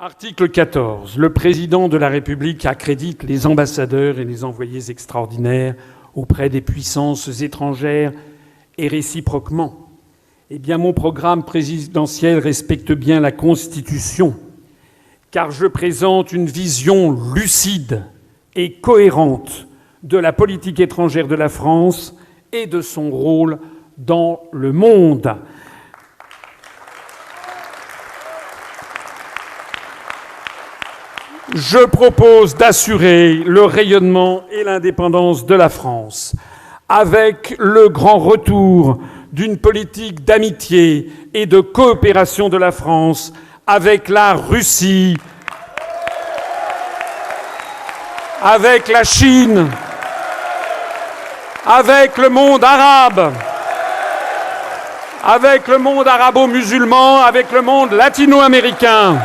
Article 14. Le président de la République accrédite les ambassadeurs et les envoyés extraordinaires auprès des puissances étrangères et réciproquement. Eh bien, mon programme présidentiel respecte bien la Constitution, car je présente une vision lucide et cohérente de la politique étrangère de la France et de son rôle dans le monde. Je propose d'assurer le rayonnement et l'indépendance de la France avec le grand retour d'une politique d'amitié et de coopération de la France avec la Russie, avec la Chine, avec le monde arabe, avec le monde arabo-musulman, avec le monde latino-américain.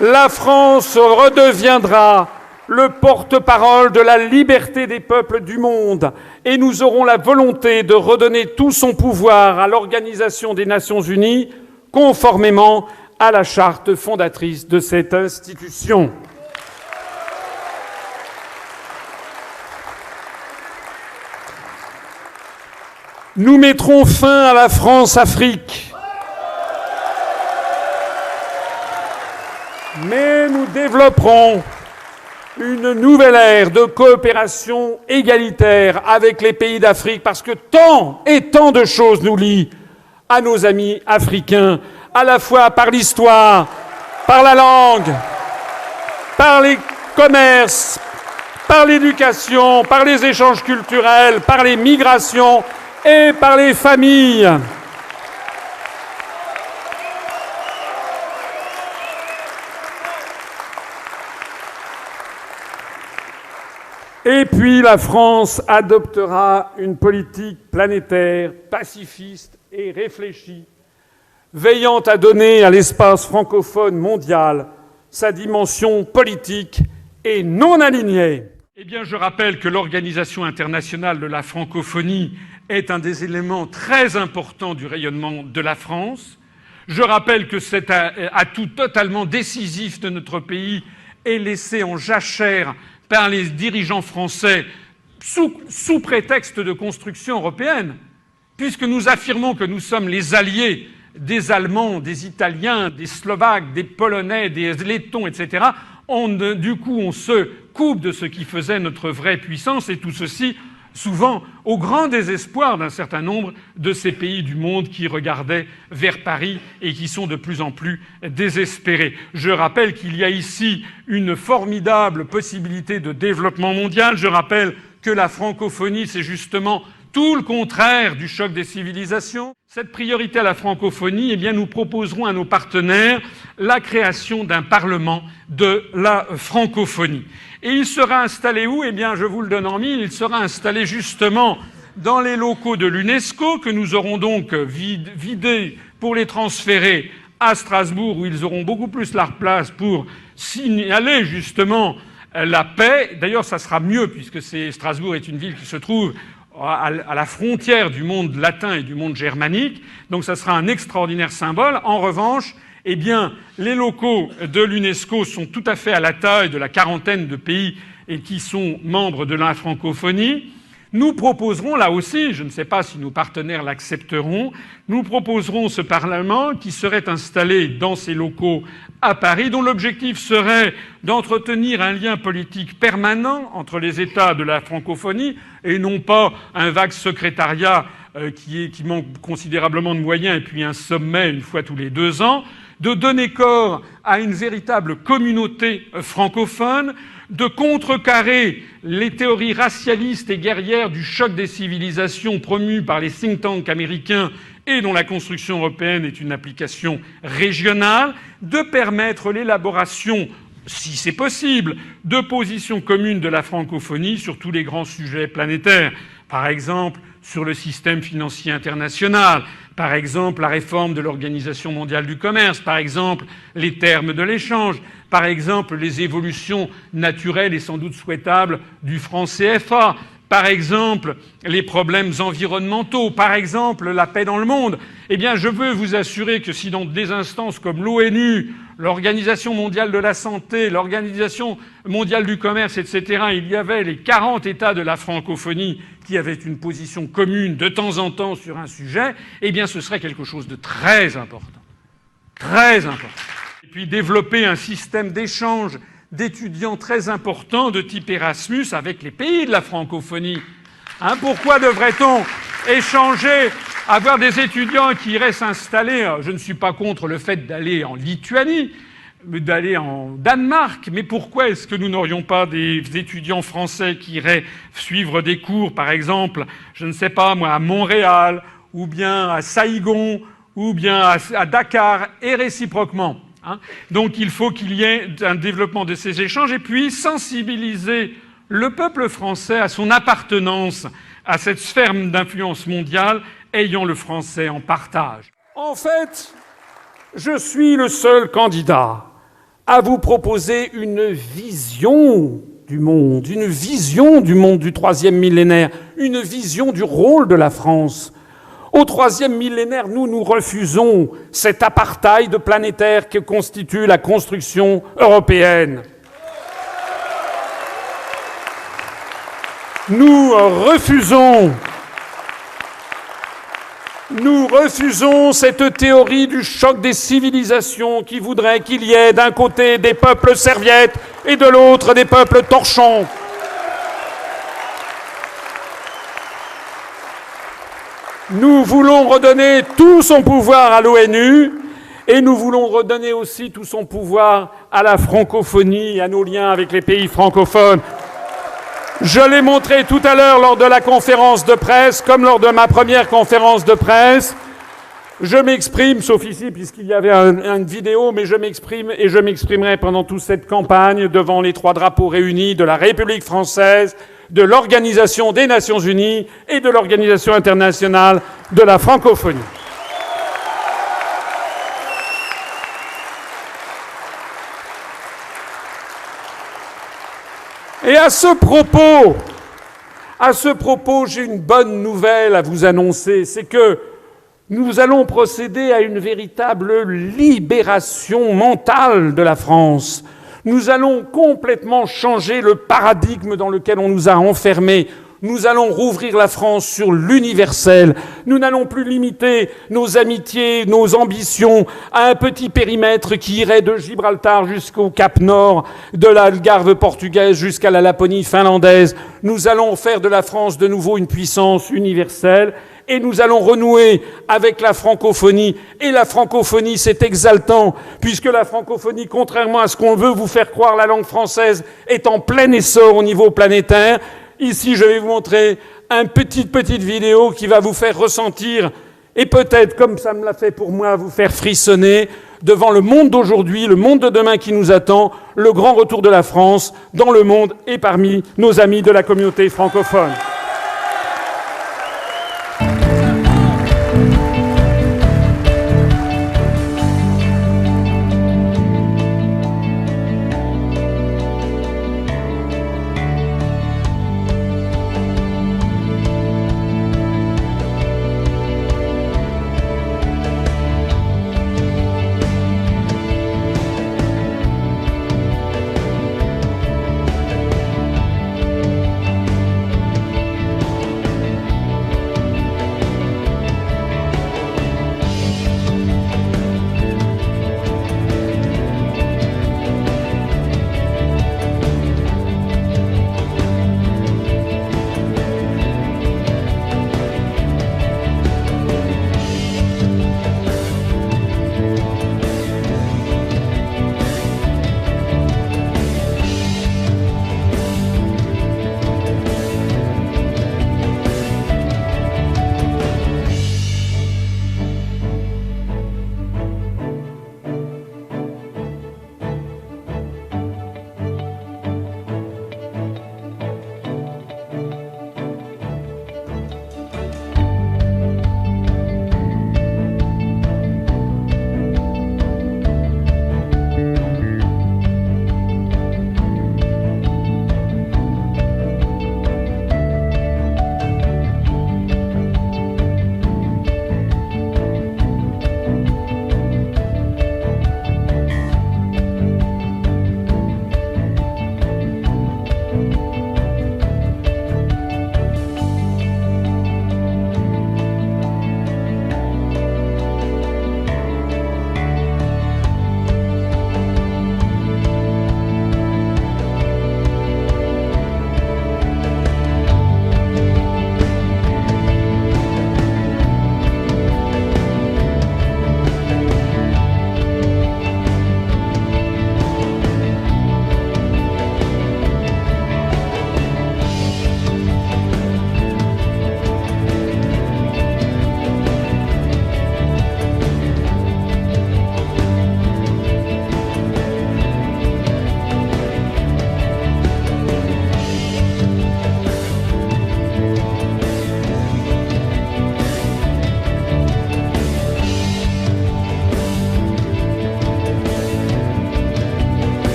La France redeviendra le porte-parole de la liberté des peuples du monde et nous aurons la volonté de redonner tout son pouvoir à l'Organisation des Nations Unies, conformément à la charte fondatrice de cette institution. Nous mettrons fin à la France-Afrique. Mais nous développerons une nouvelle ère de coopération égalitaire avec les pays d'Afrique parce que tant et tant de choses nous lient à nos amis africains, à la fois par l'histoire, par la langue, par les commerces, par l'éducation, par les échanges culturels, par les migrations et par les familles. Et puis la France adoptera une politique planétaire, pacifiste et réfléchie, veillant à donner à l'espace francophone mondial sa dimension politique et non alignée. Eh bien, je rappelle que l'Organisation internationale de la francophonie est un des éléments très importants du rayonnement de la France. Je rappelle que cet atout totalement décisif de notre pays est laissé en jachère par les dirigeants français sous prétexte de construction européenne, puisque nous affirmons que nous sommes les alliés des Allemands, des Italiens, des Slovaques, des Polonais, des Lettons, etc. Du coup, on se coupe de ce qui faisait notre vraie puissance, et tout ceci souvent au grand désespoir d'un certain nombre de ces pays du monde qui regardaient vers Paris et qui sont de plus en plus désespérés. Je rappelle qu'il y a ici une formidable possibilité de développement mondial. Je rappelle que la francophonie, c'est justement tout le contraire du choc des civilisations. Cette priorité à la francophonie, eh bien, nous proposerons à nos partenaires la création d'un parlement de la francophonie. Et il sera installé où ? Eh bien, je vous le donne en mille, il sera installé justement dans les locaux de l'UNESCO, que nous aurons donc vidés pour les transférer à Strasbourg, où ils auront beaucoup plus la place pour signaler justement la paix. D'ailleurs, ça sera mieux, puisque Strasbourg est une ville qui se trouve à la frontière du monde latin et du monde germanique. Donc ça sera un extraordinaire symbole. En revanche, eh bien, les locaux de l'UNESCO sont tout à fait à la taille de la quarantaine de pays et qui sont membres de la francophonie. Nous proposerons, là aussi, je ne sais pas si nos partenaires l'accepteront, nous proposerons ce Parlement qui serait installé dans ces locaux à Paris, dont l'objectif serait d'entretenir un lien politique permanent entre les États de la francophonie et non pas un vague secrétariat qui manque considérablement de moyens et puis un sommet une fois tous les 2 ans, de donner corps à une véritable communauté francophone, de contrecarrer les théories racialistes et guerrières du choc des civilisations promues par les think tanks américains et dont la construction européenne est une application régionale, de permettre l'élaboration, si c'est possible, de positions communes de la francophonie sur tous les grands sujets planétaires. Par exemple, sur le système financier international, par exemple la réforme de l'Organisation mondiale du commerce, par exemple les termes de l'échange, par exemple les évolutions naturelles et sans doute souhaitables du franc CFA, par exemple les problèmes environnementaux, par exemple la paix dans le monde, eh bien je veux vous assurer que si dans des instances comme l'ONU, l'Organisation mondiale de la santé, l'Organisation mondiale du commerce, etc., il y avait les 40 États de la francophonie qui avaient une position commune de temps en temps sur un sujet, eh bien ce serait quelque chose de très important. Très important. Et puis développer un système d'échange d'étudiants très importants de type Erasmus avec les pays de la francophonie. Pourquoi devrait-on échanger, avoir des étudiants qui iraient s'installer? Je ne suis pas contre le fait d'aller en Lituanie, d'aller en Danemark, mais pourquoi est-ce que nous n'aurions pas des étudiants français qui iraient suivre des cours, par exemple, je ne sais pas moi, à Montréal, ou bien à Saïgon, ou bien à Dakar, et réciproquement. Donc il faut qu'il y ait un développement de ces échanges et puis sensibiliser le peuple français à son appartenance à cette sphère d'influence mondiale ayant le français en partage. En fait, je suis le seul candidat à vous proposer une vision du monde du troisième millénaire, une vision du rôle de la France. Au troisième millénaire, nous refusons cet apartheid planétaire que constitue la construction européenne. Nous refusons cette théorie du choc des civilisations qui voudrait qu'il y ait d'un côté des peuples serviettes et de l'autre des peuples torchons. Nous voulons redonner tout son pouvoir à l'ONU et nous voulons redonner aussi tout son pouvoir à la francophonie et à nos liens avec les pays francophones. Je l'ai montré tout à l'heure lors de la conférence de presse, comme lors de ma première conférence de presse. Je m'exprime, sauf ici puisqu'il y avait une vidéo, mais je m'exprime et je m'exprimerai pendant toute cette campagne devant les 3 drapeaux réunis de la République française, de l'Organisation des Nations Unies et de l'Organisation internationale de la francophonie. Et à ce propos, j'ai une bonne nouvelle à vous annoncer, c'est que nous allons procéder à une véritable libération mentale de la France. Nous allons complètement changer le paradigme dans lequel on nous a enfermés. Nous allons rouvrir la France sur l'universel. Nous n'allons plus limiter nos amitiés, nos ambitions à un petit périmètre qui irait de Gibraltar jusqu'au Cap Nord, de l'Algarve portugaise jusqu'à la Laponie finlandaise. Nous allons faire de la France de nouveau une puissance universelle. Et nous allons renouer avec la francophonie. Et la francophonie, c'est exaltant, puisque la francophonie, contrairement à ce qu'on veut vous faire croire, la langue française est en plein essor au niveau planétaire. Ici, je vais vous montrer une petite vidéo qui va vous faire ressentir, et peut-être, comme ça me l'a fait pour moi, vous faire frissonner devant le monde d'aujourd'hui, le monde de demain qui nous attend, le grand retour de la France dans le monde et parmi nos amis de la communauté francophone.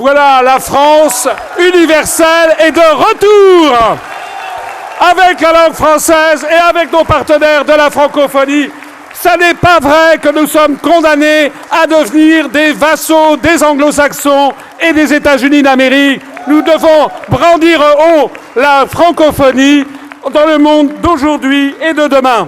Voilà, la France universelle est de retour avec la langue française et avec nos partenaires de la francophonie. Ça n'est pas vrai que nous sommes condamnés à devenir des vassaux des anglo-saxons et des États-Unis d'Amérique. Nous devons brandir haut la francophonie dans le monde d'aujourd'hui et de demain.